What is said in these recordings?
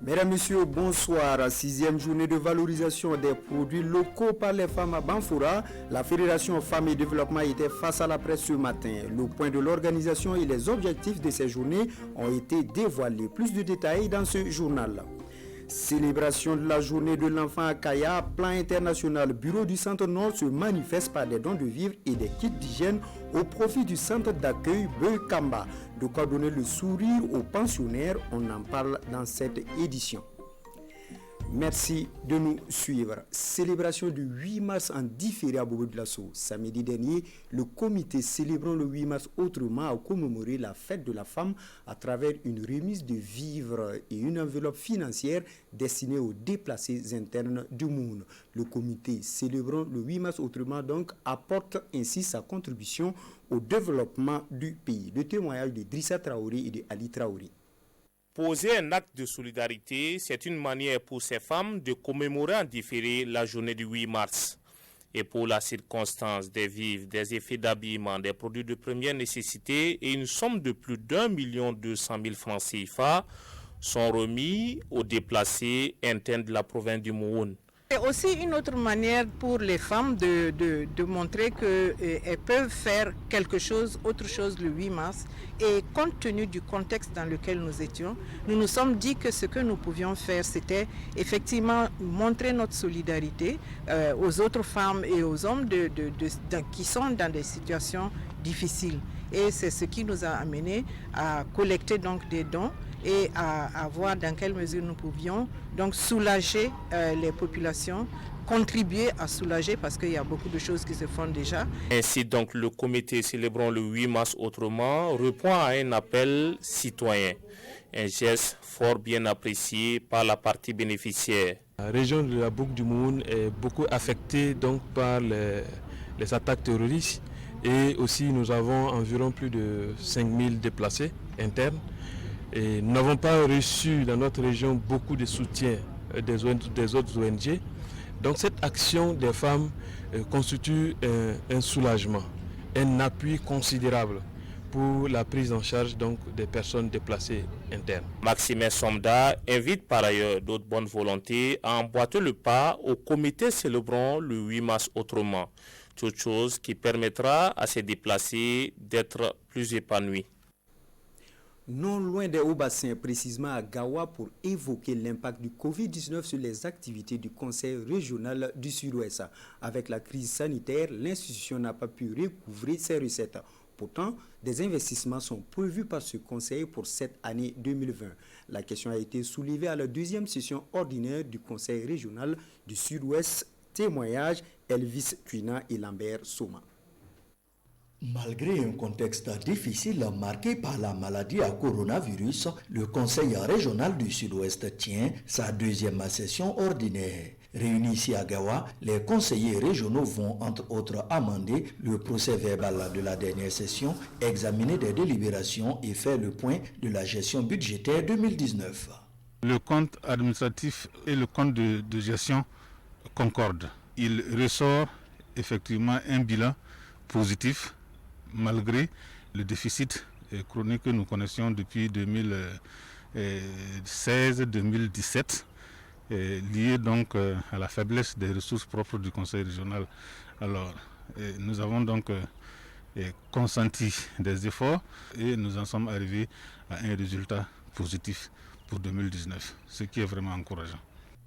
Mesdames, Messieurs, bonsoir. Sixième journée de valorisation des produits locaux par les femmes à Banfoura. La Fédération Femmes et Développement était face à la presse ce matin. Le point de l'organisation et les objectifs de ces journées ont été dévoilés. Plus de détails dans ce journal. Célébration de la journée de l'enfant à Kaya, plan international. Bureau du Centre Nord se manifeste par des dons de vivres et des kits d'hygiène au profit du centre d'accueil Beukamba. De quoi donner le sourire aux pensionnaires, on en parle dans cette édition. Merci de nous suivre. Célébration du 8 mars en différé à Bobo-Dioulasso. Samedi dernier, le comité célébrant le 8 mars autrement a commémoré la fête de la femme à travers une remise de vivres et une enveloppe financière destinée aux déplacés internes du monde. Le comité célébrant le 8 mars autrement donc apporte ainsi sa contribution au développement du pays. Le témoignage de Drissa Traoré et de Ali Traoré. Poser un acte de solidarité, c'est une manière pour ces femmes de commémorer en différé la journée du 8 mars. Et pour la circonstance, des vivres, des effets d'habillement, des produits de première nécessité et une somme de plus d'1 200 000 francs CFA sont remis aux déplacés internes de la province du Mouhoun. C'est aussi une autre manière pour les femmes de montrer qu'elles peuvent faire quelque chose, autre chose le 8 mars. Et compte tenu du contexte dans lequel nous étions, nous nous sommes dit que ce que nous pouvions faire, c'était effectivement montrer notre solidarité aux autres femmes et aux hommes qui sont dans des situations difficiles. Et c'est ce qui nous a amené à collecter donc des dons et à voir dans quelle mesure nous pouvions donc soulager les populations, contribuer à soulager parce qu'il y a beaucoup de choses qui se font déjà. Ainsi donc le comité célébrant le 8 mars autrement répond à un appel citoyen, un geste fort bien apprécié par la partie bénéficiaire. La région de la Boucle du Mouhoun est beaucoup affectée donc par les attaques terroristes et aussi nous avons environ plus de 5000 déplacés internes. Et nous n'avons pas reçu dans notre région beaucoup de soutien des autres ONG. Donc cette action des femmes constitue un soulagement, un appui considérable pour la prise en charge donc, des personnes déplacées internes. Maximin Somda invite par ailleurs d'autres bonnes volontés à emboîter le pas au comité célébrant le 8 mars autrement. Toute chose qui permettra à ces déplacés d'être plus épanouis. Non loin des Hauts-Bassins, précisément à Gawa, pour évoquer l'impact du Covid-19 sur les activités du Conseil régional du Sud-Ouest. Avec la crise sanitaire, l'institution n'a pas pu recouvrer ses recettes. Pourtant, des investissements sont prévus par ce Conseil pour cette année 2020. La question a été soulevée à la deuxième session ordinaire du Conseil régional du Sud-Ouest. Témoignage Elvis Tuina et Lambert Soma. Malgré un contexte difficile marqué par la maladie à coronavirus, le Conseil régional du Sud-Ouest tient sa deuxième session ordinaire. Réunis ici à Gawa, les conseillers régionaux vont entre autres amender le procès verbal de la dernière session, examiner des délibérations et faire le point de la gestion budgétaire 2019. Le compte administratif et le compte de gestion concordent. Il ressort effectivement un bilan positif malgré le déficit chronique que nous connaissions depuis 2016-2017, lié donc à la faiblesse des ressources propres du Conseil régional. Alors, nous avons donc consenti des efforts et nous en sommes arrivés à un résultat positif pour 2019, ce qui est vraiment encourageant.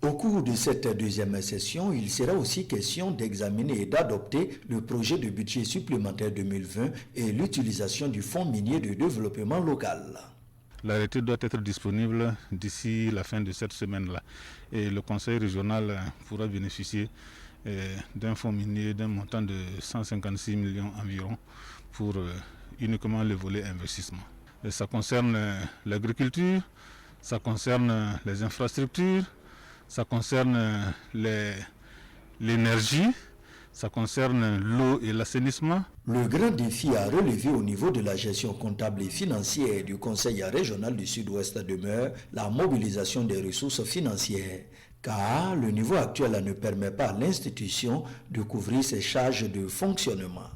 Au cours de cette deuxième session, il sera aussi question d'examiner et d'adopter le projet de budget supplémentaire 2020 et l'utilisation du Fonds minier de développement local. L'arrêté doit être disponible d'ici la fin de cette semaine-là. Et le Conseil régional pourra bénéficier d'un fonds minier d'un montant de 156 millions environ pour uniquement le volet investissement. Et ça concerne l'agriculture, ça concerne les infrastructures, ça concerne l'énergie, ça concerne l'eau et l'assainissement. Le grand défi à relever au niveau de la gestion comptable et financière du Conseil régional du Sud-Ouest demeure la mobilisation des ressources financières, car le niveau actuel ne permet pas à l'institution de couvrir ses charges de fonctionnement.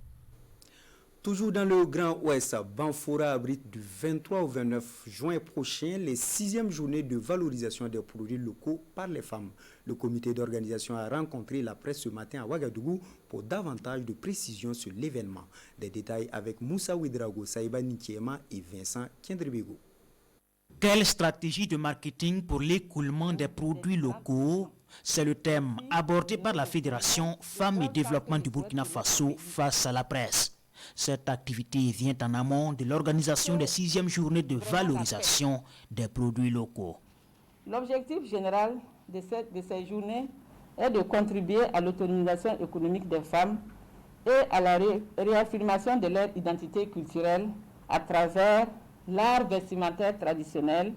Toujours dans le Grand Ouest, Banfora abrite du 23 au 29 juin prochain les 6e journées de valorisation des produits locaux par les femmes. Le comité d'organisation a rencontré la presse ce matin à Ouagadougou pour davantage de précisions sur l'événement. Des détails avec Moussa Ouedraogo, Saïba Nikiema et Vincent Kendribego. Quelle stratégie de marketing pour l'écoulement des produits locaux? C'est le thème abordé par la Fédération Femmes et Développement du Burkina Faso face à la presse. Cette activité vient en amont de l'organisation des 6e journées de valorisation des produits locaux. L'objectif général de ces journées est de contribuer à l'autonomisation économique des femmes et à la réaffirmation de leur identité culturelle à travers l'art vestimentaire traditionnel,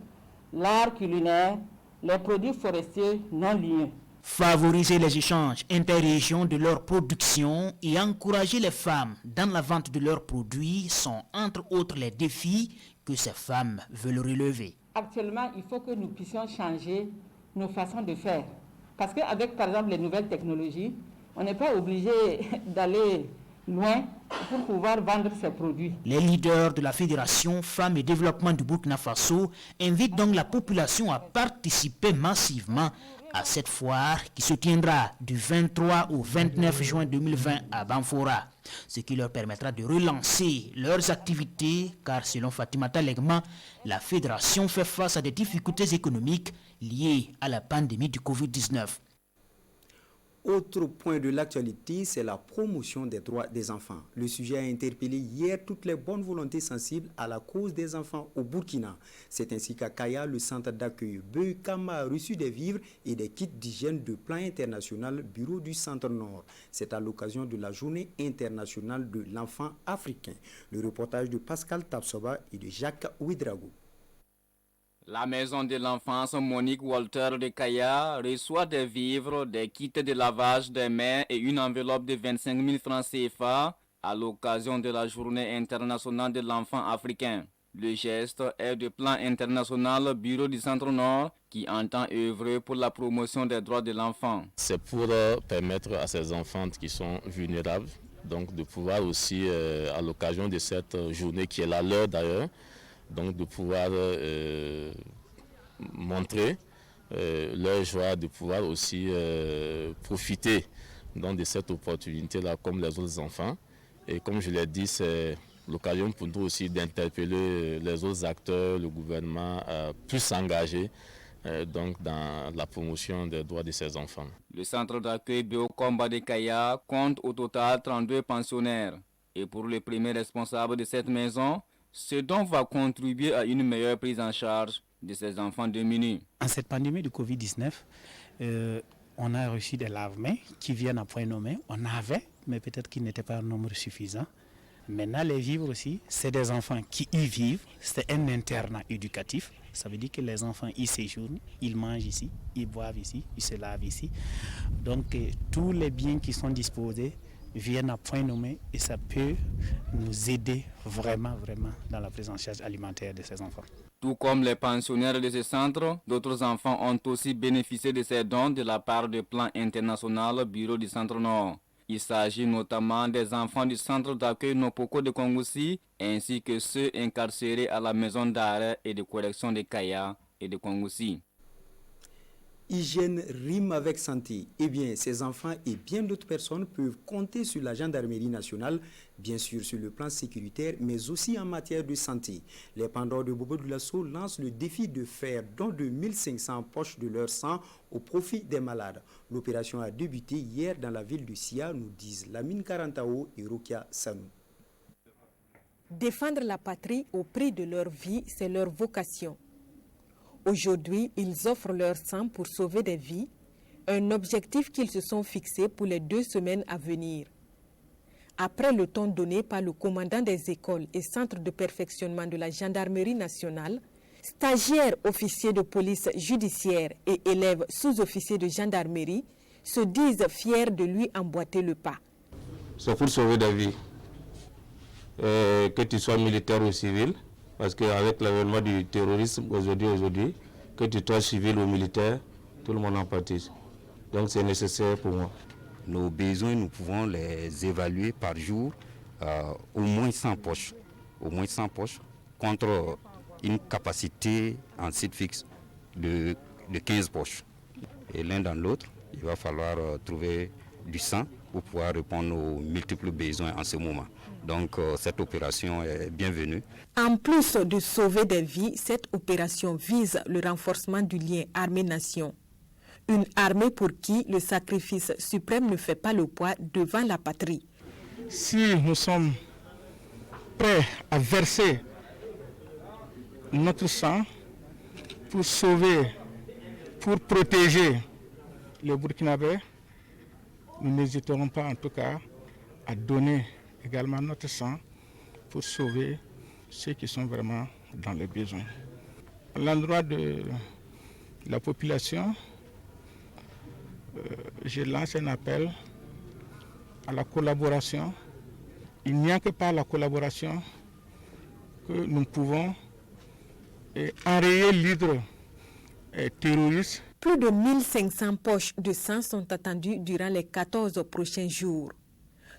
l'art culinaire, les produits forestiers non liés. Favoriser les échanges interrégions de leur production et encourager les femmes dans la vente de leurs produits sont entre autres les défis que ces femmes veulent relever. Actuellement, il faut que nous puissions changer nos façons de faire. Parce qu'avec, par exemple, les nouvelles technologies, on n'est pas obligé d'aller loin pour pouvoir vendre ces produits. Les leaders de la Fédération Femmes et Développement du Burkina Faso invitent donc la population à participer massivement à cette foire qui se tiendra du 23 au 29 juin 2020 à Banfora, ce qui leur permettra de relancer leurs activités car selon Fatimata Legma, la fédération fait face à des difficultés économiques liées à la pandémie du Covid-19. Autre point de l'actualité, c'est la promotion des droits des enfants. Le sujet a interpellé hier toutes les bonnes volontés sensibles à la cause des enfants au Burkina. C'est ainsi qu'à Kaya, le centre d'accueil Beukama a reçu des vivres et des kits d'hygiène de plan international bureau du Centre Nord. C'est à l'occasion de la journée internationale de l'enfant africain. Le reportage de Pascal Tapsoba et de Jacques Ouedraogo. La maison de l'enfance Monique Walter de Kaya reçoit des vivres, des kits de lavage des mains et une enveloppe de 25 000 francs CFA à l'occasion de la journée internationale de l'enfant africain. Le geste est du plan international Bureau du Centre Nord qui entend œuvrer pour la promotion des droits de l'enfant. C'est pour permettre à ces enfants qui sont vulnérables, donc de pouvoir aussi, à l'occasion de cette journée qui est la leur d'ailleurs, donc de pouvoir montrer leur joie de pouvoir aussi profiter donc, de cette opportunité-là comme les autres enfants. Et comme je l'ai dit, c'est l'occasion pour nous aussi d'interpeller les autres acteurs, le gouvernement à plus s'engager donc dans la promotion des droits de ces enfants. Le centre d'accueil Beokomba de Kaya compte au total 32 pensionnaires. Et pour le premier responsable de cette maison, ce dont va contribuer à une meilleure prise en charge de ces enfants démunis. En cette pandémie de Covid-19, on a reçu des lave-mains qui viennent à point nommé. On avait, mais peut-être qu'ils n'étaient pas un nombre suffisant. Maintenant, les vivres aussi, c'est des enfants qui y vivent. C'est un internat éducatif. Ça veut dire que les enfants y séjournent, ils mangent ici, ils boivent ici, ils se lavent ici. Donc, tous les biens qui sont disposés viennent à point nommé et ça peut nous aider vraiment dans la prise en charge alimentaire de ces enfants. Tout comme les pensionnaires de ce centre, d'autres enfants ont aussi bénéficié de ces dons de la part du plan international Bureau du Centre Nord. Il s'agit notamment des enfants du centre d'accueil Nopoko de Kongoussi ainsi que ceux incarcérés à la maison d'arrêt et de correction de Kaya et de Kongoussi. Hygiène rime avec santé. Eh bien, ces enfants et bien d'autres personnes peuvent compter sur la gendarmerie nationale, bien sûr sur le plan sécuritaire, mais aussi en matière de santé. Les pendants de Bobo Dioulasso lancent le défi de faire don de 1500 poches de leur sang au profit des malades. L'opération a débuté hier dans la ville de Sia, nous disent Lamine Karantao et Rokia Sanou. Défendre la patrie au prix de leur vie, c'est leur vocation. Aujourd'hui, ils offrent leur sang pour sauver des vies, un objectif qu'ils se sont fixés pour les 2 semaines à venir. Après le temps donné par le commandant des écoles et centres de perfectionnement de la gendarmerie nationale, stagiaires officiers de police judiciaire et élèves sous-officiers de gendarmerie se disent fiers de lui emboîter le pas. C'est pour sauver des vies, que tu sois militaire ou civil. Parce qu'avec l'avènement du terrorisme aujourd'hui, que tu sois civil ou militaire, tout le monde en pâtit. Donc c'est nécessaire pour moi. Nos besoins, nous pouvons les évaluer par jour au moins 100 poches. Au moins 100 poches contre une capacité en site fixe de 15 poches. Et l'un dans l'autre, il va falloir trouver du sang pour pouvoir répondre aux multiples besoins en ce moment. Donc cette opération est bienvenue. En plus de sauver des vies, cette opération vise le renforcement du lien armée-nation. Une armée pour qui le sacrifice suprême ne fait pas le poids devant la patrie. Si nous sommes prêts à verser notre sang pour sauver, pour protéger les Burkinabés, nous n'hésiterons pas en tout cas à donner également notre sang pour sauver ceux qui sont vraiment dans les besoins. À l'endroit de la population, je lance un appel à la collaboration. Il n'y a que par la collaboration que nous pouvons enrayer l'hydre terroriste. Plus de 1500 poches de sang sont attendues durant les 14 prochains jours.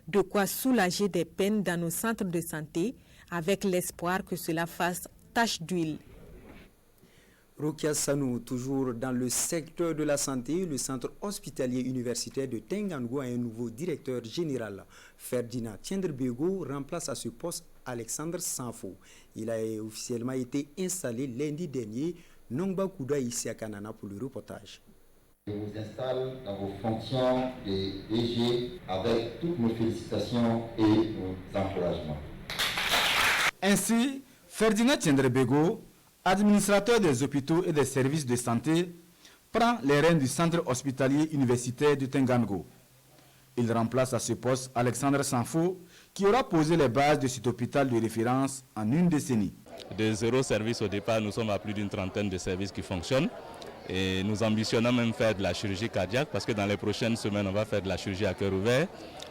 De quoi soulager des peines dans nos centres de santé avec l'espoir que cela fasse tache d'huile. Rokia Sanou, toujours dans le secteur de la santé, le centre hospitalier universitaire de Tengango a un nouveau directeur général. Ferdinand Tiendrebego remplace à ce poste Alexandre Sanfo. Il a officiellement été installé lundi dernier. Nongba Kouda ici à Kanana pour le reportage. Je vous installe dans vos fonctions de DG avec toutes nos félicitations et nos encouragements. Ainsi, Ferdinand Tiendrebego, administrateur des hôpitaux et des services de santé, prend les rênes du centre hospitalier universitaire de Tengango. Il remplace à ce poste Alexandre Sanfo, qui aura posé les bases de cet hôpital de référence en une décennie. De 0 service au départ, nous sommes à plus d'une trentaine de services qui fonctionnent. Et nous ambitionnons même faire de la chirurgie cardiaque parce que dans les prochaines semaines, on va faire de la chirurgie à cœur ouvert.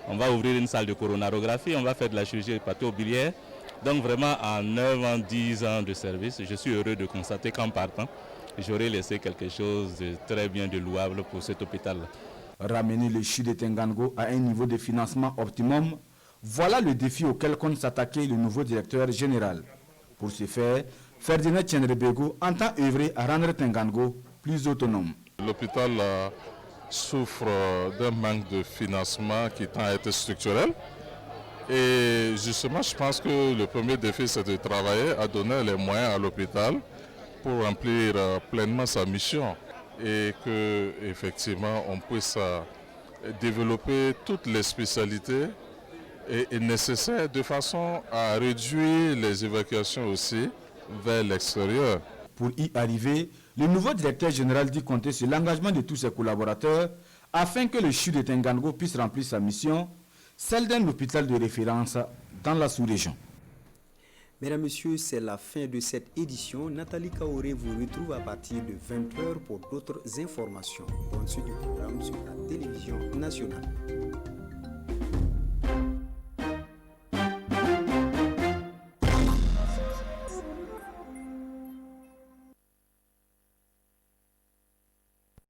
On va ouvrir une salle de coronarographie, on va faire de la chirurgie hépato-biliaire. Donc vraiment, en 9 ans, 10 ans de service, je suis heureux de constater qu'en partant, j'aurai laissé quelque chose de très bien, de louable pour cet hôpital-là. Ramener le CHU de Tengango à un niveau de financement optimum, voilà le défi auquel compte s'attaquer le nouveau directeur général. Pour ce faire, Ferdinand Tiendrebego entend œuvrer à rendre Tengango plus autonome. L'hôpital souffre d'un manque de financement qui tend à être structurel. Et justement, je pense que le premier défi, c'est de travailler à donner les moyens à l'hôpital pour remplir pleinement sa mission et que, effectivement, on puisse développer toutes les spécialités et nécessaires de façon à réduire les évacuations aussi vers l'extérieur. Pour y arriver, le nouveau directeur général dit compter sur l'engagement de tous ses collaborateurs afin que le CHU de Tengango puisse remplir sa mission, celle d'un hôpital de référence dans la sous-région. Mesdames, Messieurs, c'est la fin de cette édition. Nathalie Kaoré vous retrouve à partir de 20h pour d'autres informations. Bonne suite du programme sur la télévision nationale.